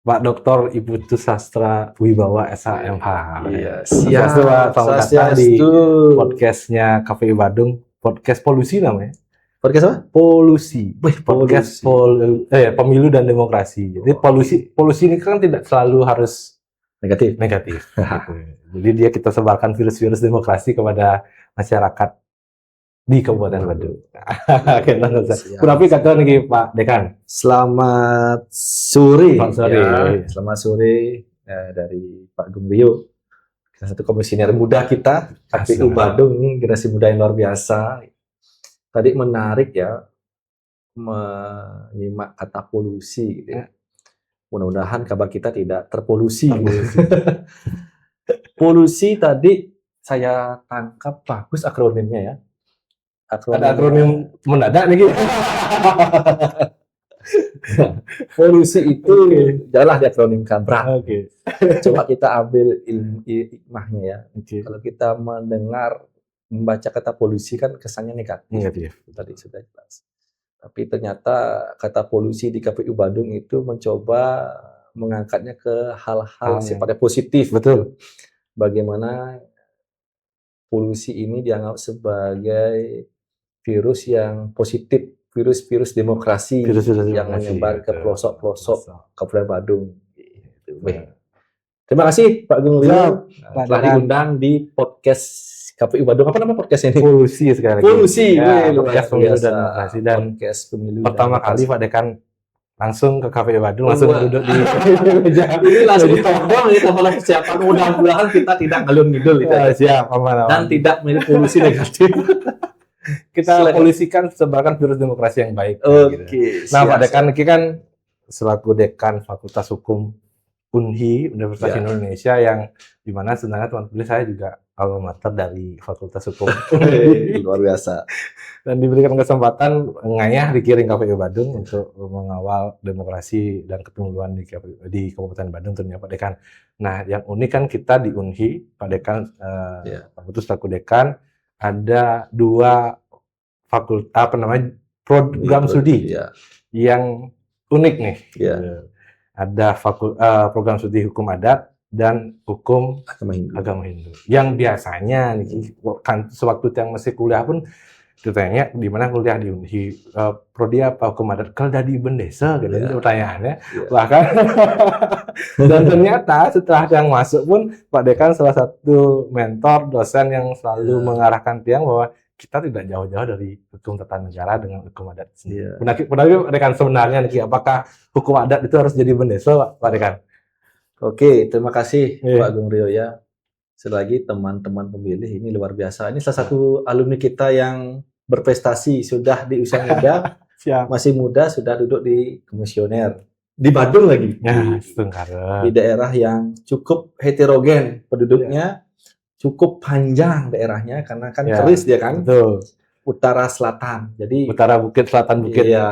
Pak Dr. Ibu Sastra Wibawa SHMH. Iya, siap. Selamat datang di podcastnya KPI Badung, podcast polusi namanya. Podcast apa? Polusi. Podcast pemilu dan demokrasi. Jadi polusi ini kan tidak selalu harus negatif. Gitu. Jadi kita sebarkan virus-virus demokrasi kepada masyarakat di Kabupaten Badung. Kenapa kata nih Pak Dekan? Selamat sore. Selamat sore dari Pak Gung Rio, salah satu komisioner muda kita KPU Badung, ini generasi muda yang luar biasa. Tadi menarik ya menyimak kata polusi. Gitu ya. Mudah-mudahan kabar kita tidak terpolusi. Polusi tadi saya tangkap bagus akronimnya ya. Ada akronim mendadak nih. Polusi itu janganlah diakronimkan berat. Coba kita ambil hikmahnya ya. Kalau kita membaca kata polusi kan kesannya negatif. Tadi sudah jelas. Tapi ternyata kata polusi di KPU Badung itu mencoba mengangkatnya ke hal-hal sifatnya positif. Betul. Bagaimana polusi ini dianggap sebagai virus yang positif, virus demokrasi yang menyebar ke pelosok-pelosok Kabupaten Badung. Terima kasih Pak Gung Rio telah diundang di podcast KPU Badung. Apa nama podcastnya ini? Polusi sekali lagi. Polusi. Podcast pemilu dan demokrasi. Dan podcast pemilu pertama kali Pak Dekan langsung ke KPU Badung, langsung duduk di meja. Ini langsung ditodong ya malah persiapan. Mudah-mudahan kita tidak ngalun-ngidul siap, dan tidak memiliki polusi negatif. Kita polisikan sebarkan virus demokrasi yang baik. Oke. Nah, Pak Dekan ini kan selaku Dekan Fakultas Hukum UNHI Universitas Indonesia yang dimana sebenarnya teman pilih saya juga alma mater dari Fakultas Hukum. Luar biasa. Dan diberikan kesempatan ngayah dikirim KPU Badung untuk mengawal demokrasi dan kepemiluan di Kabupaten Badung tentunya Pak Dekan. Nah, yang unik kan kita di UNHI, Pak Dekan, Fakultas selaku Dekan, ada dua program studi yang unik nih. Ada program studi hukum adat dan hukum agama Hindu. Yang biasanya nih, kan sewaktu yang masih kuliah pun ditanya di mana kuliah di UNHI, prodi apa hukum adat, kalau dari Bendesa gitu pertanyaannya. Bahkan dan ternyata setelah yang masuk pun Pak Dekan salah satu mentor dosen yang selalu mengarahkan tiang bahwa kita tidak jauh-jauh dari hukum tata negara dengan hukum adat. Benar Pak Dekan sebenarnya nih, apakah hukum adat itu harus jadi Bendesa Pak Dekan? Oke, terima kasih Pak Gung Rio ya. Selagi teman-teman pemilih ini luar biasa. Ini salah satu alumni kita yang berprestasi, sudah di usia muda, masih muda, sudah duduk di komisioner. Di Badung lagi. Di daerah yang cukup heterogen penduduknya, cukup panjang daerahnya, karena kan keris dia kan. Betul. Utara selatan. Jadi utara bukit, selatan bukit. Iya.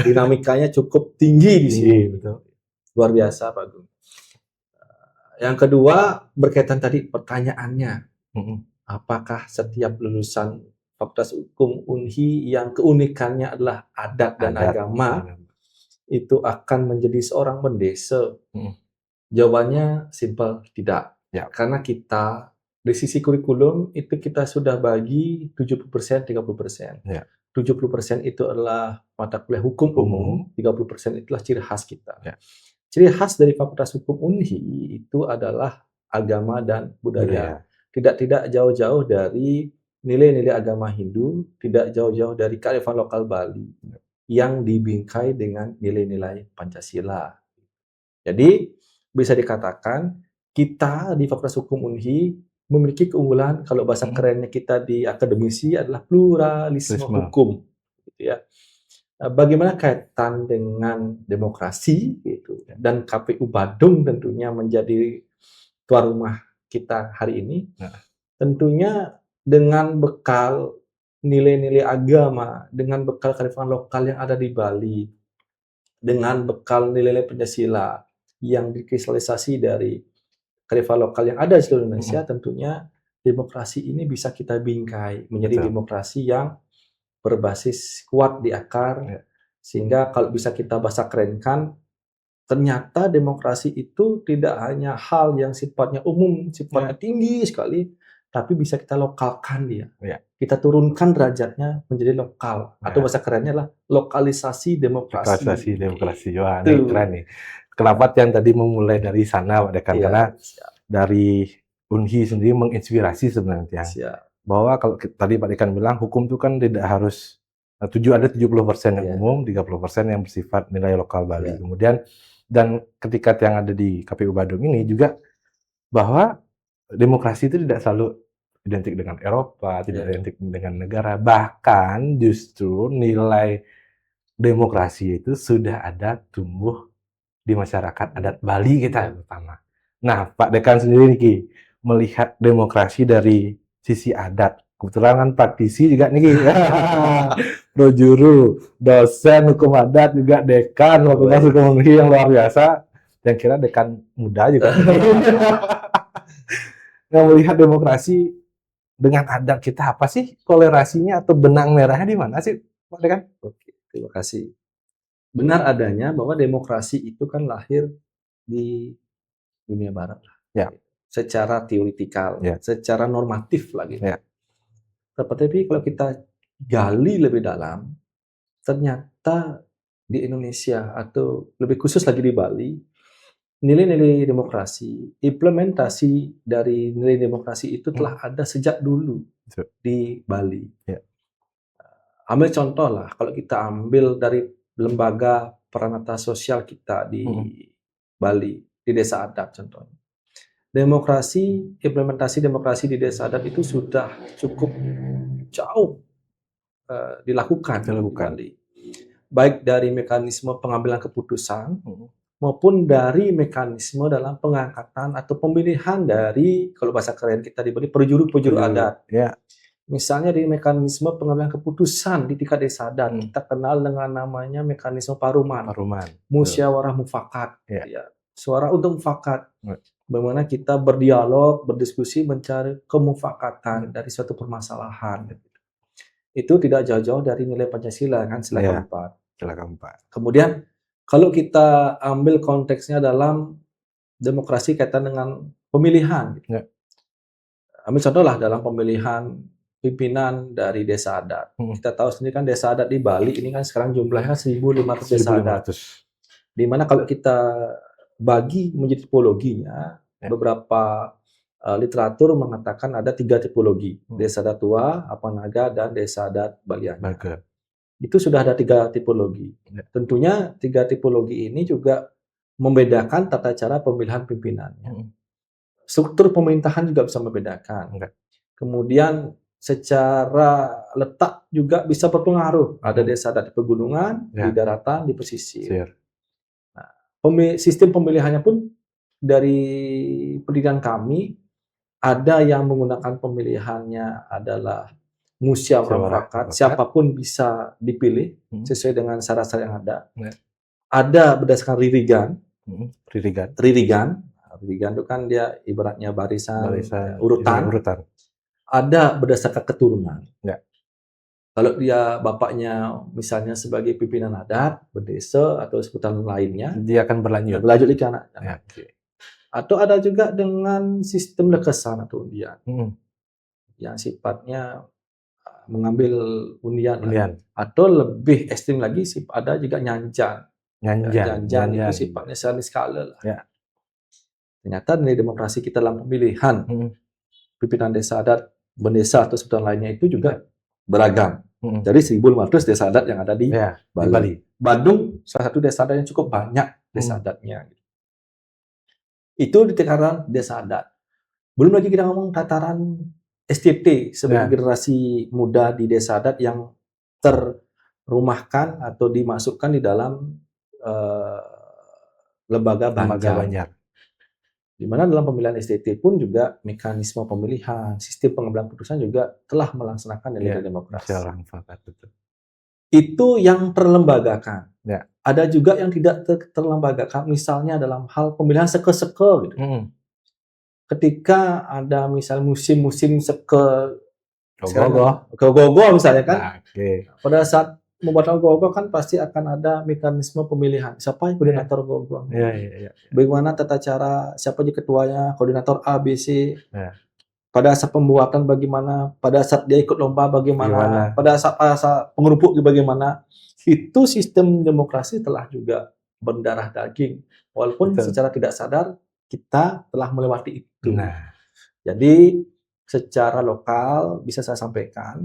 Dinamikanya cukup tinggi di sini. Betul. Luar biasa Pak Gung. Yang kedua, berkaitan tadi pertanyaannya, apakah setiap lulusan Fakultas Hukum UNHI yang keunikannya adalah adat dan agama itu akan menjadi seorang Bendesa? Jawabannya simpel, tidak. Karena kita dari sisi kurikulum itu kita sudah bagi 70%, 30%. 70% itu adalah mata kuliah hukum umum, 30% itulah ciri khas kita. Ciri khas dari Fakultas Hukum UNHI itu adalah agama dan budaya. Tidak jauh-jauh dari nilai-nilai agama Hindu, tidak jauh-jauh dari kearifan lokal Bali yang dibingkai dengan nilai-nilai Pancasila. Jadi bisa dikatakan kita di Fakultas Hukum UNHI memiliki keunggulan, kalau bahasa kerennya kita di akademisi adalah pluralisme hukum. Gitu ya. Bagaimana kaitan dengan demokrasi gitu, dan KPU Badung tentunya menjadi tuan rumah kita hari ini. Tentunya dengan bekal nilai-nilai agama, dengan bekal kearifan lokal yang ada di Bali, dengan bekal nilai-nilai Pancasila yang dikristalisasi dari kearifan lokal yang ada di seluruh Indonesia, tentunya demokrasi ini bisa kita bingkai menjadi demokrasi yang berbasis kuat di akar, sehingga kalau bisa kita bahasa kerenkan, ternyata demokrasi itu tidak hanya hal yang sifatnya umum, sifatnya tinggi sekali, tapi bisa kita lokalkan dia. Ya. Kita turunkan derajatnya menjadi lokal. Atau Ya. bahasa kerennya adalah lokalisasi demokrasi. Lokalisasi demokrasi. Wah, ini keren nih. Kenapa yang tadi memulai dari sana, Pak Dekan? Karena dari Unhi sendiri menginspirasi sebenarnya. Bahwa kalau tadi Pak Dekan bilang, hukum itu kan tidak harus ada 70% yang umum, 30% yang bersifat nilai lokal Bali. Kemudian dan ketika yang ada di KPU Badung ini juga bahwa demokrasi itu tidak selalu identik dengan Eropa, tidak identik dengan negara, bahkan justru nilai demokrasi itu sudah ada tumbuh di masyarakat adat Bali kita terutama. Nah, Pak Dekan sendiri nih melihat demokrasi dari sisi adat. Kebetulan kan praktisi juga nih, projuru, dosen hukum adat juga dekan Fakultas Hukum Unhi yang luar biasa. Yang kira dekan muda juga. Nah, melihat demokrasi dengan adat kita apa sih kolerasinya atau benang merahnya di mana sih, Pak Dekan? Oke, terima kasih. Benar adanya bahwa demokrasi itu kan lahir di dunia barat lah. Ya. Secara teoritikal, secara normatif lagi. Tapi kalau kita gali lebih dalam, ternyata di Indonesia atau lebih khusus lagi di Bali, nilai-nilai demokrasi, implementasi dari nilai demokrasi itu telah ada sejak dulu di Bali. Ambil contoh lah, kalau kita ambil dari lembaga peranata sosial kita di Bali, di desa adat contohnya. Implementasi demokrasi di desa adat itu sudah cukup jauh dilakukan di Bali. Baik dari mekanisme pengambilan keputusan maupun dari mekanisme dalam pengangkatan atau pemilihan dari, kalau bahasa keren kita di Bali, perjuru adat. Misalnya di mekanisme pengambilan keputusan di tingkat desa adat, kita kenal dengan namanya mekanisme paruman. Musyawarah mufakat. Suara untuk mufakat. Bagaimana kita berdialog, berdiskusi, mencari kemufakatan dari suatu permasalahan. Itu tidak jauh-jauh dari nilai Pancasila kan, sila keempat. Kemudian kalau kita ambil konteksnya dalam demokrasi kaitan dengan pemilihan. Ambil contoh lah dalam pemilihan pimpinan dari desa adat. Kita tahu sendiri kan desa adat di Bali ini kan sekarang jumlahnya 1.500 desa adat. Di mana kalau kita bagi menjadi tipologinya, beberapa literatur mengatakan ada 3 tipologi, desa adat tua, Apanaga, dan desa adat Balianyar. Itu sudah ada 3 tipologi. Tentunya 3 tipologi ini juga membedakan tata cara pemilihan pimpinannya. Struktur pemerintahan juga bisa membedakan. Kemudian secara letak juga bisa berpengaruh. Ada desa adat di pegunungan, di daratan, di pesisir. Sistem pemilihannya pun dari pendidikan kami ada yang menggunakan pemilihannya adalah musyawarah mufakat, siapapun bisa dipilih sesuai dengan syarat-syarat yang ada. Ada berdasarkan ririgan. Ririgan itu kan dia ibaratnya barisan urutan. Ada berdasarkan keturunan. Kalau dia bapaknya misalnya sebagai pimpinan adat, berdesa atau sebutan lainnya, dia akan berlanjut di anak. Atau ada juga dengan sistem lekesan atau undian, yang sifatnya mengambil undian. Atau lebih ekstrim lagi, ada juga nyanjan itu sifatnya skala lah. Ternyata nilai demokrasi kita dalam pemilihan pimpinan desa adat, bendesa atau sebutan lainnya itu juga beragam. Dari 1.500 desa adat yang ada di Bali. Badung salah satu desa adat yang cukup banyak desa adatnya. Itu di tataran desa adat. Belum lagi kita ngomong tataran STT sebagai generasi muda di desa adat yang terrumahkan atau dimasukkan di dalam lembaga Banjar. Di mana dalam pemilihan STT pun juga mekanisme pemilihan, sistem pengambilan keputusan juga telah melaksanakan nilai demokrasi. Itu yang terlembagakan. Ada juga yang tidak terlembagakan, misalnya dalam hal pemilihan seke-seke gitu. Ketika ada misal musim-musim seke Gogo misalnya kan. Pada saat membuat ogoh-ogoh kan pasti akan ada mekanisme pemilihan. Siapa yang koordinator ogoh-ogoh? Iya. Bagaimana tata cara, siapa aja ketuanya, koordinator A, B, C. Ya. Pada saat pembuatan bagaimana, pada saat dia ikut lomba bagaimana, Bagaimana? pada saat pengerupuk bagaimana. Itu sistem demokrasi telah juga berdarah daging. Walaupun Betul. secara tidak sadar kita telah melewati itu. Nah, Jadi secara lokal bisa saya sampaikan,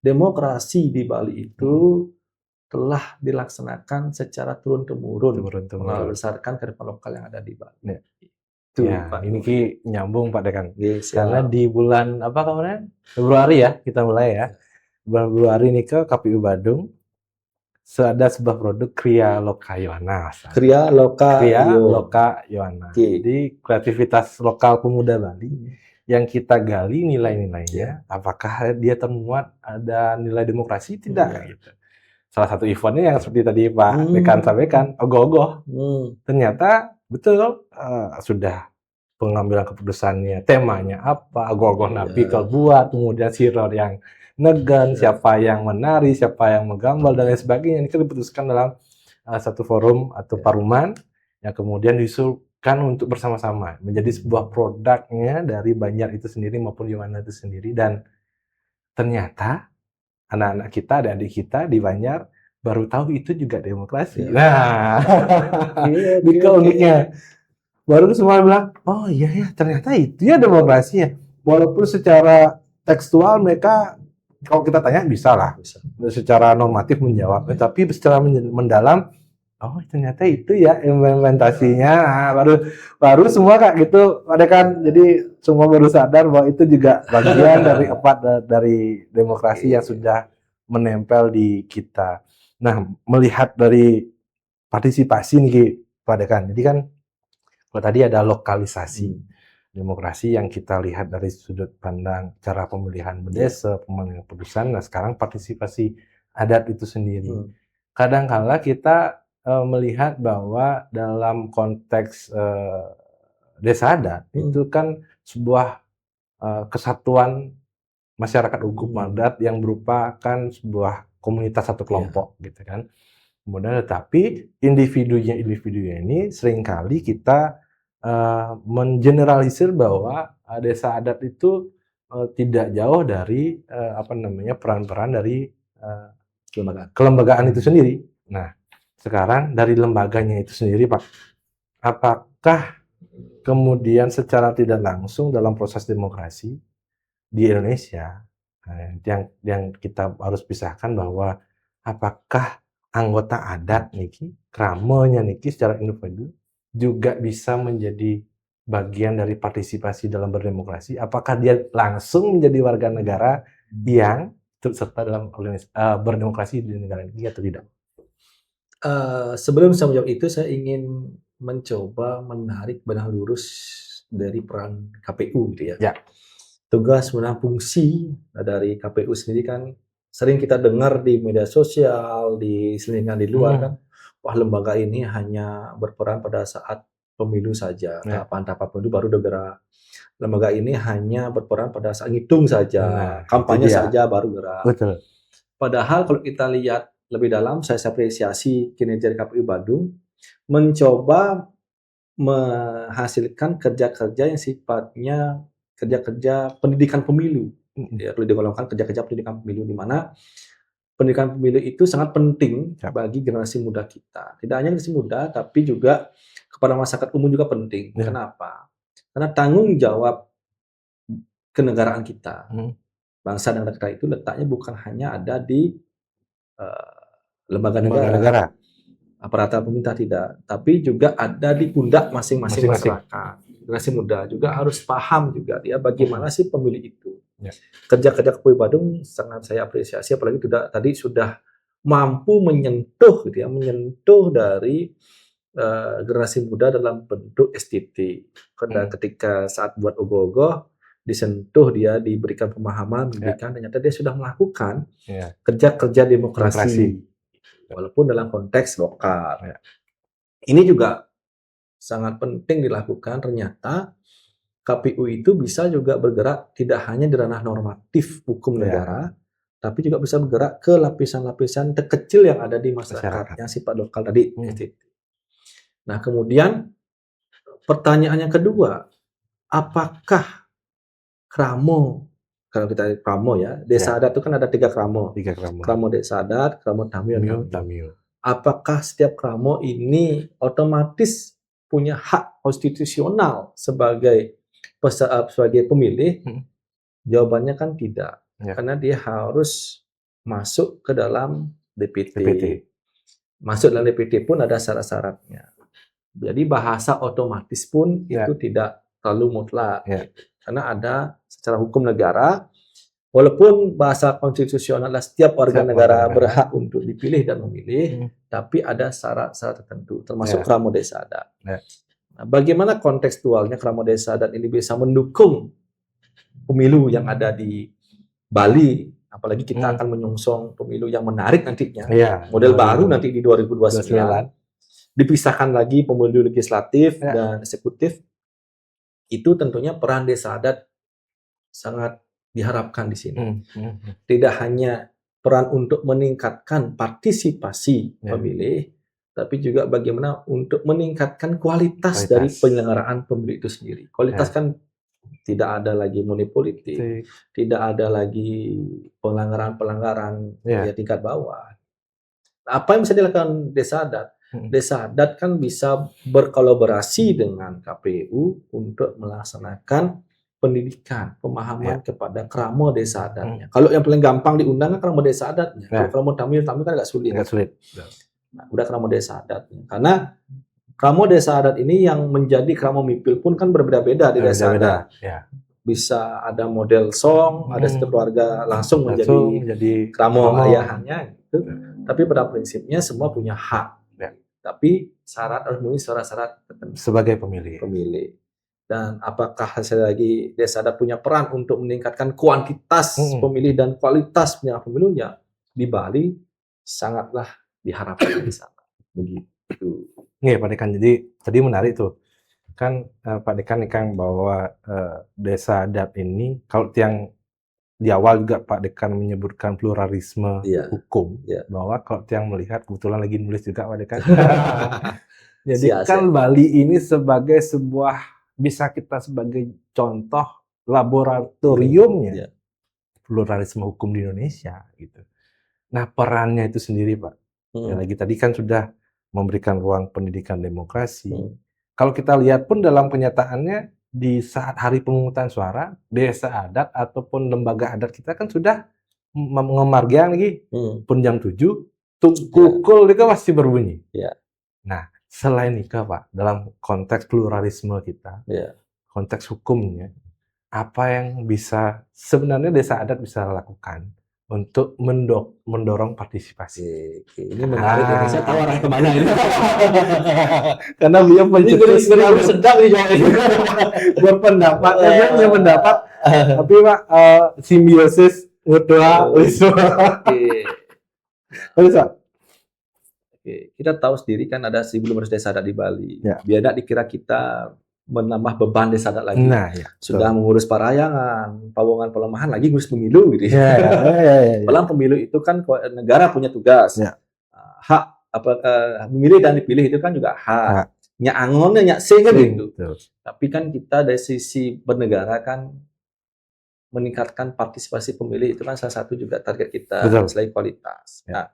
demokrasi di Bali itu telah dilaksanakan secara turun-temurun berdasarkan kearifan lokal yang ada di Bali. Ya. Itu, Ya, Pak. ini nyambung Pak Dekan. Yes, Karena di bulan apa kemarin? Februari ya, kita mulai ya. Bulan Februari ini ke KPU Badung ada sebuah produk Kriya Loka Yohana. Kriya Loka Yohana. Okay. Jadi kreativitas lokal pemuda Bali yang kita gali nilai-nilainya, apakah dia termuat ada nilai demokrasi tidak gitu. Salah satu eventnya yang seperti tadi Pak Dekan sampaikan, ogoh-ogoh. Ternyata betul sudah pengambilan keputusannya, temanya apa, ogoh-ogoh napikal buat, kemudian siror yang negen, siapa yang menari, siapa yang menggambal dan lain sebagainya. Ini kan diputuskan dalam satu forum atau paruman yang kemudian diusulkan untuk bersama-sama menjadi sebuah produknya dari Banjar itu sendiri maupun Yohana itu sendiri. Dan ternyata anak-anak kita, adik-adik kita di Banjar baru tahu itu juga demokrasi. Nah, di uniknya. Baru semua bilang, oh iya ya, ternyata itu ya demokrasi ya. Walaupun secara tekstual mereka, kalau kita tanya bisa lah, secara normatif menjawab. Tapi secara mendalam, oh ternyata itu ya implementasinya. Nah, baru semua kayak gitu, ada kan. Jadi semua baru sadar bahwa itu juga bagian dari demokrasi yang sudah menempel di kita. Nah, melihat dari partisipasi nih Pak Dekan, jadi kan kalau tadi ada lokalisasi demokrasi yang kita lihat dari sudut pandang cara pemilihan bendesa, pemilihan keputusan. Nah sekarang partisipasi adat itu sendiri. Kadang-kala kita melihat bahwa dalam konteks desa adat itu kan sebuah kesatuan masyarakat hukum adat yang merupakan sebuah komunitas atau kelompok gitu kan. Kemudian tetapi individunya ini seringkali kita mengeneralisir bahwa desa adat itu tidak jauh dari peran-peran dari kelembagaan itu sendiri. Nah, sekarang dari lembaganya itu sendiri, Pak, apakah kemudian secara tidak langsung dalam proses demokrasi di Indonesia yang kita harus pisahkan bahwa apakah anggota adat niki, kramenya niki secara individu juga bisa menjadi bagian dari partisipasi dalam berdemokrasi? Apakah dia langsung menjadi warga negara yang turut serta dalam berdemokrasi di negara ini atau tidak? Sebelum saya menjawab itu, saya ingin mencoba menarik benang lurus dari peran KPU gitu ya. Ya. Tugas menang fungsi dari KPU sendiri kan sering kita dengar di media sosial, di selingan di luar kan, wah lembaga ini hanya berperan pada saat pemilu saja, tahapan-tahapan pemilu baru bergerak. Lembaga ini hanya berperan pada saat ngitung saja, kampanye saja baru gerak. Betul. Padahal kalau kita lihat lebih dalam, saya apresiasi kinerja KPU Badung mencoba menghasilkan kerja-kerja yang sifatnya kerja-kerja pendidikan pemilu. Ya, perlu digolongkan kerja-kerja pendidikan pemilu di mana pendidikan pemilu itu sangat penting bagi generasi muda kita. Tidak hanya generasi muda, tapi juga kepada masyarakat umum juga penting. Kenapa? Karena tanggung jawab kenegaraan kita, bangsa dan negara itu letaknya bukan hanya ada di lembaga negara, aparatur pemerintah tidak, tapi juga ada di pundak masing-masing masyarakat. Generasi muda juga harus paham juga dia bagaimana sih pemilih itu. Kerja-kerja KPU Badung sangat saya apresiasi, apalagi tadi sudah mampu menyentuh gitu ya, menyentuh dari generasi muda dalam bentuk estetik. Karena ketika saat buat ogoh-ogoh disentuh, dia diberikan pemahaman, ternyata dia sudah melakukan kerja-kerja demokrasi. Walaupun dalam konteks lokal. Ini juga sangat penting dilakukan. Ternyata KPU itu bisa juga bergerak tidak hanya di ranah normatif hukum negara, tapi juga bisa bergerak ke lapisan-lapisan terkecil yang ada di masyarakat. Yang sifat lokal tadi. Nah, kemudian pertanyaan yang kedua, apakah kramo, kalau kita lihat kramo ya, desa adat itu kan ada 3 kramo. Kramo desa adat, kramo Tamio, dan Tamio. Apakah setiap kramo ini otomatis punya hak konstitusional sebagai pemilih? Jawabannya kan tidak. Karena dia harus masuk ke dalam DPT. Masuk dalam DPT pun ada syarat-syaratnya. Jadi bahasa otomatis pun itu tidak terlalu mutlak. Karena ada secara hukum negara, walaupun bahasa konstitusional adalah setiap warga negara berhak untuk dipilih dan memilih, tapi ada syarat-syarat tertentu, termasuk kramo desa adat. Nah, bagaimana kontekstualnya kramo desa adat ini bisa mendukung pemilu yang ada di Bali, apalagi kita akan menyongsong pemilu yang menarik nantinya, model baru nanti di 2029. Dipisahkan lagi pemilu legislatif dan eksekutif. Itu tentunya peran desa adat sangat diharapkan di sini. Tidak hanya peran untuk meningkatkan partisipasi pemilih, tapi juga bagaimana untuk meningkatkan kualitas dari penyelenggaraan pemilu itu sendiri. Kualitas kan tidak ada lagi money politik, tidak ada lagi pelanggaran-pelanggaran tingkat bawah. Apa yang bisa dilakukan desa adat? Desa adat kan bisa berkolaborasi dengan KPU untuk melaksanakan pendidikan, pemahaman kepada kramo desa adatnya. Kalau yang paling gampang diundang kan kramo desa adatnya. Kalau kramo Tamio kan agak sulit. Nah, udah kramo desa adatnya. Karena kramo desa adat ini yang menjadi kramo mipil pun kan berbeda-beda di desa adat. Bisa ada model song, ada satu keluarga langsung menjadi kramo ayahannya gitu. Tapi pada prinsipnya semua punya hak. Tapi syarat harus memenuhi syarat-syarat tertentu sebagai pemilih. Dan apakah hasil lagi desa adat punya peran untuk meningkatkan kuantitas pemilih dan kualitas penyelenggaraan pemilunya di Bali sangatlah diharapkan di sana. Begitu. Nih Pak Dekan, jadi tadi menarik tuh. Kan Pak Dekan bahwa desa adat ini kalau yang di awal juga Pak Dekan menyebutkan pluralisme hukum, bahwa kalau yang melihat, kebetulan lagi nulis juga Pak Dekan. Jadi kan Bali ini sebagai sebuah, bisa kita sebagai contoh laboratoriumnya pluralisme hukum di Indonesia gitu. Nah, perannya itu sendiri Pak. Ya, lagi tadi kan sudah memberikan ruang pendidikan demokrasi. Kalau kita lihat pun dalam kenyataannya, di saat hari pemungutan suara, desa adat ataupun lembaga adat kita kan sudah mengemargian lagi, pun jam 7, kukul itu masih berbunyi. Nah, selain itu Pak, dalam konteks pluralisme kita, konteks hukumnya, apa yang bisa sebenarnya desa adat bisa lakukan untuk mendorong partisipasi? Ini menarik ya, saya tahu arah kemana ini. Karena beliau pencetus sedang berpendapat, punya pendapat, tapi Pak simbiosis mutual. Kita tahu sendiri kan ada 1.500 desa adat di Bali. Biar tidak dikira kita menambah beban desa adat lagi. Sudah mengurus parayangan, pawongan pelemahan, lagi ngurus pemilu gitu. Padahal pemilu itu kan negara punya tugas. Hak memilih dan dipilih itu kan juga hak. Nyak angonnya nyak sing kan gitu. Tapi kan kita dari sisi bernegara kan meningkatkan partisipasi pemilih itu kan salah satu juga target kita selain kualitas. Nah,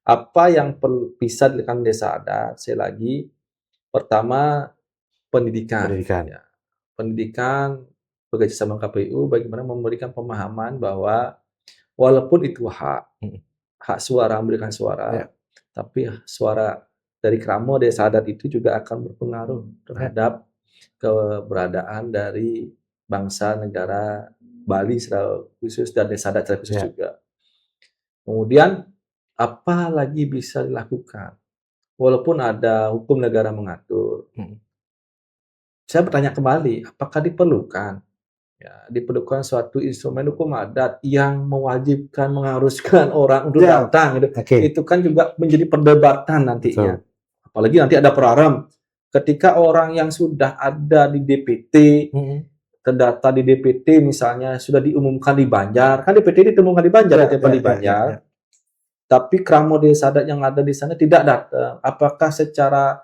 apa yang bisa dilakukan desa adat? Saya lagi pertama pendidikan. Pendidikan bekerja sama KPU bagaimana memberikan pemahaman bahwa walaupun itu hak suara, memberikan suara, tapi suara dari kramo desa adat itu juga akan berpengaruh terhadap keberadaan dari bangsa negara Bali secara khusus dan desa adat secara khusus juga. Kemudian apa lagi bisa dilakukan? Walaupun ada hukum negara mengatur, saya bertanya kembali, apakah diperlukan? Diperlukan suatu instrumen hukum adat yang mewajibkan, mengharuskan orang untuk datang. Gitu. Itu kan juga menjadi perdebatan nantinya. Apalagi nanti ada peraram. Ketika orang yang sudah ada di DPT, terdata di DPT misalnya sudah diumumkan di Banjar, kan DPT ditemukan di Banjar, di Banjar. Tapi Kramo Desa Adat yang ada di sana tidak datang. Apakah secara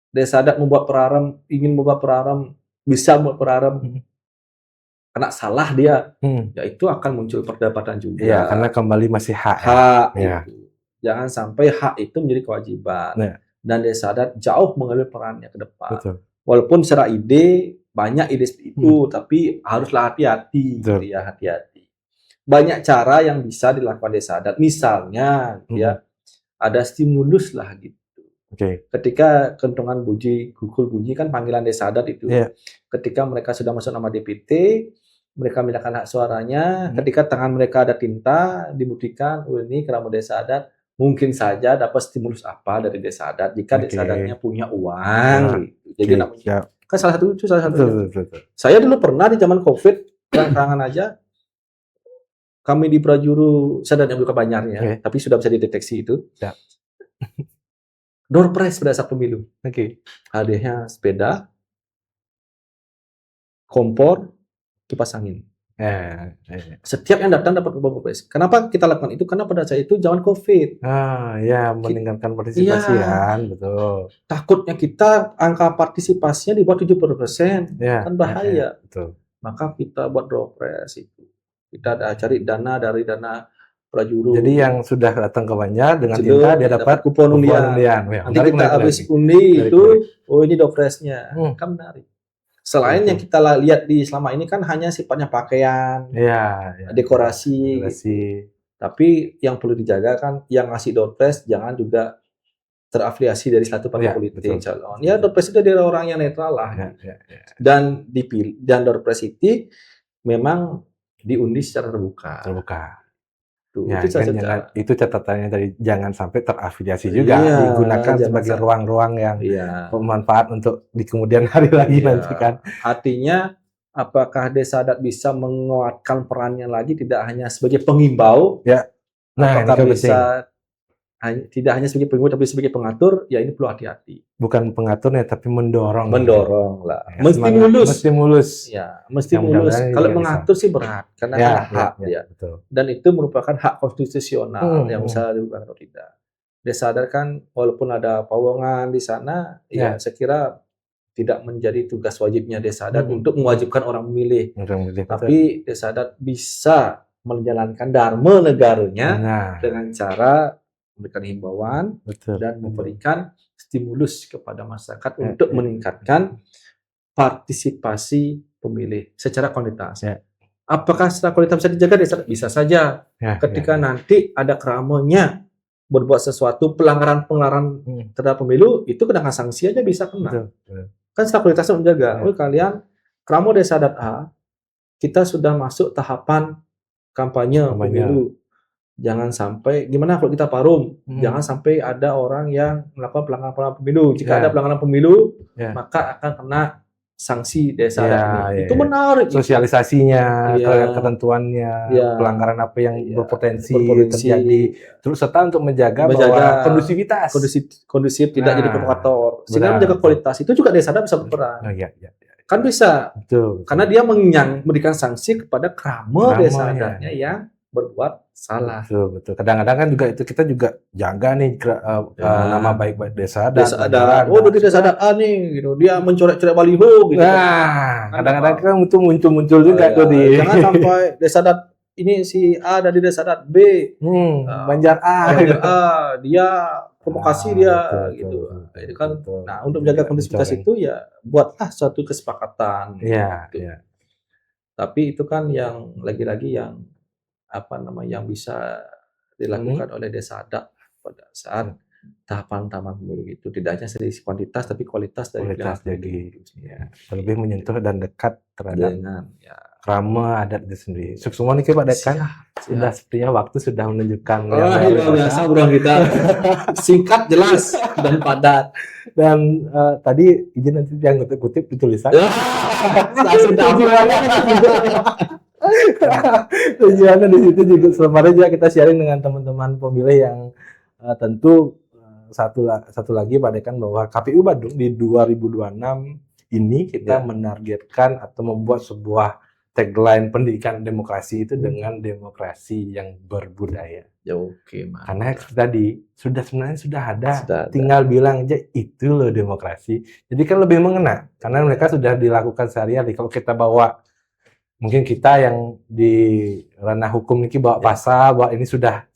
Desa Adat ingin membuat peraram, bisa membuat peraram, karena salah dia, ya itu akan muncul perdebatan juga. Ya, karena kembali masih hak. Hak itu. Jangan sampai hak itu menjadi kewajiban. Dan Desa Adat jauh mengambil perannya ke depan. Betul. Walaupun secara ide banyak ide seperti itu, tapi haruslah hati-hati, gitu ya, hati-hati. Banyak cara yang bisa dilakukan Desa Adat. Misalnya, ya ada stimulus lah gitu. Ketika kentongan bunyi, gugul bunyi kan panggilan Desa Adat itu. Ketika mereka sudah masuk nama DPT, mereka menggunakan hak suaranya. Ketika tangan mereka ada tinta, dibuktikan, oh ini Kramo Desa Adat, mungkin saja dapat stimulus apa dari Desa Adat jika Desa Adatnya punya uang. Jadi kan salah satu itu salah satu. Saya dulu pernah di zaman COVID, terang-terangan aja, kami di Prajuru Sadar yang buka Banyarnya, tapi sudah bisa dideteksi itu. Door prize pada saat pemilu. Hadiahnya sepeda, kompor, kipas angin. Setiap yang datang dapat door prize. Kenapa kita lakukan itu? Karena pada saat itu zaman COVID. Meningkatkan partisipasi kan, betul. Takutnya kita angka partisipasinya di bawah 70%, kan bahaya. Betul. Maka kita buat door prize itu. Kita cari dana dari dana Prajuru. Jadi yang sudah datang ke Banjar dengan tinta dia dapat kupon undian. Nanti kita habis undi itu, oh ini door prize-nya. Kan menarik. Selain yang kita lihat di selama ini kan hanya sifatnya pakaian, dekorasi. Tapi yang perlu dijaga kan yang ngasih door prize jangan juga terafiliasi dari satu partai politik calon. Ya door prize itu dari orang yang netral lah. Dan door prize itu memang diundi secara terbuka. Itu catatannya tadi, jangan sampai terafiliasi juga, digunakan sebagai ruang-ruang yang bermanfaat untuk di kemudian hari lagi nanti kan. Artinya apakah Desa Adat bisa menguatkan perannya lagi tidak hanya sebagai pengimbau, apakah bisa tidak hanya sebagai pengimbau tapi sebagai pengatur, ya ini perlu hati-hati. Bukan pengaturnya tapi mendorong lah. Stimulus. Kalau mengatur sih berat karena hak dia. Dan itu merupakan hak konstitusional yang bisa dilakukan atau tidak. Desa Adat kan walaupun ada pawongan di sana, ya saya kira tidak menjadi tugas wajibnya Desa Adat untuk mewajibkan orang memilih. Tapi Desa Adat bisa menjalankan dharma negaranya dengan cara memberikan himbauan dan memberikan stimulus kepada masyarakat untuk meningkatkan partisipasi pemilih secara kualitas. Apakah secara kualitas bisa dijaga? Bisa saja. Ketika nanti ada Kramonya berbuat sesuatu pelanggaran terhadap pemilu, itu kenakan sanksi aja bisa kena. Kan secara kualitasnya menjaga. Oh kalian Kramo Desa Adat A, kita sudah masuk tahapan kampanye pemilu. Jangan sampai, gimana kalau kita parum? Jangan sampai ada orang yang melakukan pelanggaran pemilu. Jika ada pelanggaran pemilu, maka akan kena sanksi Desa Adat ini. Itu menarik. Sosialisasinya, ketentuannya, pelanggaran apa yang berpotensi terjadi. Terus serta untuk menjaga bahwa kondusivitas. Kondusif, tidak jadi provokator. Sehingga menjaga kualitas. Itu juga Desa Adat bisa berperan. Kan bisa. Karena dia memberikan sanksi kepada Kramo Desa Adatnya yang berbuat salah. Betul. Kadang-kadang kan juga itu kita juga jaga nih nama baik-baik Desa Adat. Dari Desa Adat A nih, gitu. Dia mencoret-coret baliho gitu. Kadang-kadang kan itu muncul juga tuh di. Jangan sampai Desa Adat ini si A dari Desa Adat B. Banjar A. Dia provokasi dia gitu. Itu kan. Nah, untuk menjaga kondusivitas itu ya buatlah suatu kesepakatan. Tapi itu kan yang lagi-lagi yang yang bisa dilakukan oleh Desa Adat pada saat tahapan-tahapan pemilu itu. Tidak hanya dari kuantitas tapi kualitas dari lebih menyentuh dan dekat terhadap Kramo Adat itu sendiri. Suksuma nih Pak Dekan. Sudah sepertinya waktu sudah menunjukkan biasa bro kita singkat, jelas dan padat. Dan tadi izin nanti yang kutip di tulisan. Tujuannya di situ juga selamat aja kita sharing dengan teman-teman pemilih yang tentu satu lagi Pak Dekan bahwa KPU Bandung di 2026 ini kita menargetkan atau membuat sebuah tagline pendidikan demokrasi itu dengan demokrasi yang berbudaya. Ya, oke, Mas. Karena tadi sebenarnya sudah ada, tinggal bilang aja itu loh demokrasi. Jadi kan lebih mengena karena mereka sudah dilakukan sehari-hari. Kalau kita bawa, mungkin kita yang di ranah hukum ini bawa pasal, bahwa ini sudah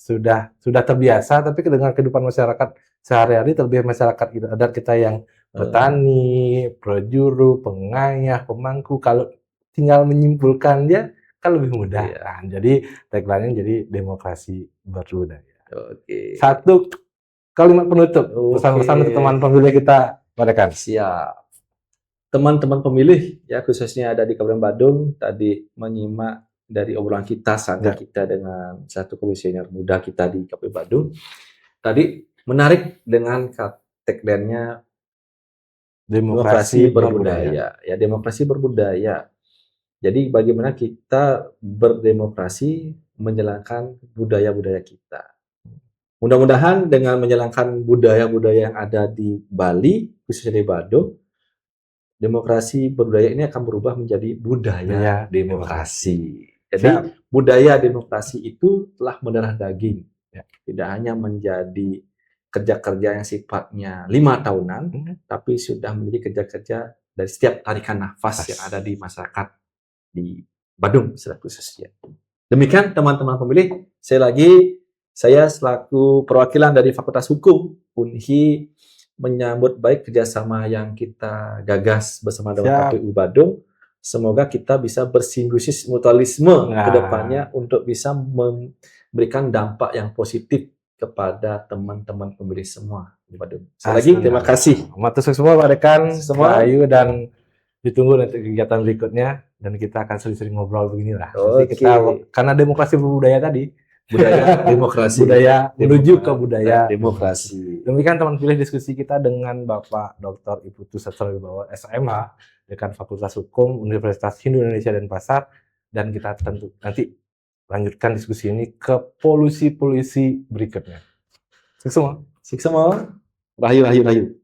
terbiasa, tapi dengan kehidupan masyarakat sehari-hari, terlebih masyarakat adat kita yang petani, prajuru, pengayah, pemangku, kalau tinggal menyimpulkan dia kan lebih mudah. Nah, jadi tagline-nya jadi demokrasi berbudaya. Oke. Satu kalimat penutup, pesan-pesan untuk teman pemilih kita, Pak Dekan. Siap. Teman-teman pemilih ya, khususnya ada di Kabupaten Badung, tadi menyimak dari obrolan kita, sangga kita dengan satu komisioner muda kita di Kabupaten Badung. Tadi menarik dengan tagline-nya demokrasi berbudaya. Ya, demokrasi berbudaya. Jadi bagaimana kita berdemokrasi menjalankan budaya-budaya kita. Mudah-mudahan dengan menjalankan budaya-budaya yang ada di Bali, khususnya di Badung, demokrasi berbudaya ini akan berubah menjadi budaya demokrasi. Jadi budaya demokrasi itu telah mendarah daging. Tidak hanya menjadi kerja-kerja yang sifatnya 5 tahunan, tapi sudah menjadi kerja-kerja dari setiap tarikan nafas yang ada di masyarakat di Badung secara khususnya. Demikian teman-teman pemilih, saya selaku perwakilan dari Fakultas Hukum UNHI menyambut baik kerjasama yang kita gagas bersama dengan KPU Badung. Semoga kita bisa bersimbiosis mutualisme ke depannya untuk bisa memberikan dampak yang positif kepada teman-teman pemilih semua di Badung. Sekali lagi terima kasih. Matur semua Pak Dekan, Ayu, dan ditunggu nanti kegiatan berikutnya, dan kita akan sering-sering ngobrol beginilah. Nanti kita, karena demokrasi berbudaya tadi, budaya demokrasi, budaya menuju ke budaya demokrasi. Demikian teman pilih diskusi kita dengan Bapak Dr. Iputu Satrowibowo, SMH, Dekan Fakultas Hukum Universitas Hindu Indonesia Denpasar, dan kita tentu nanti lanjutkan diskusi ini ke polusi berikutnya. Sukses semua. Rahayu.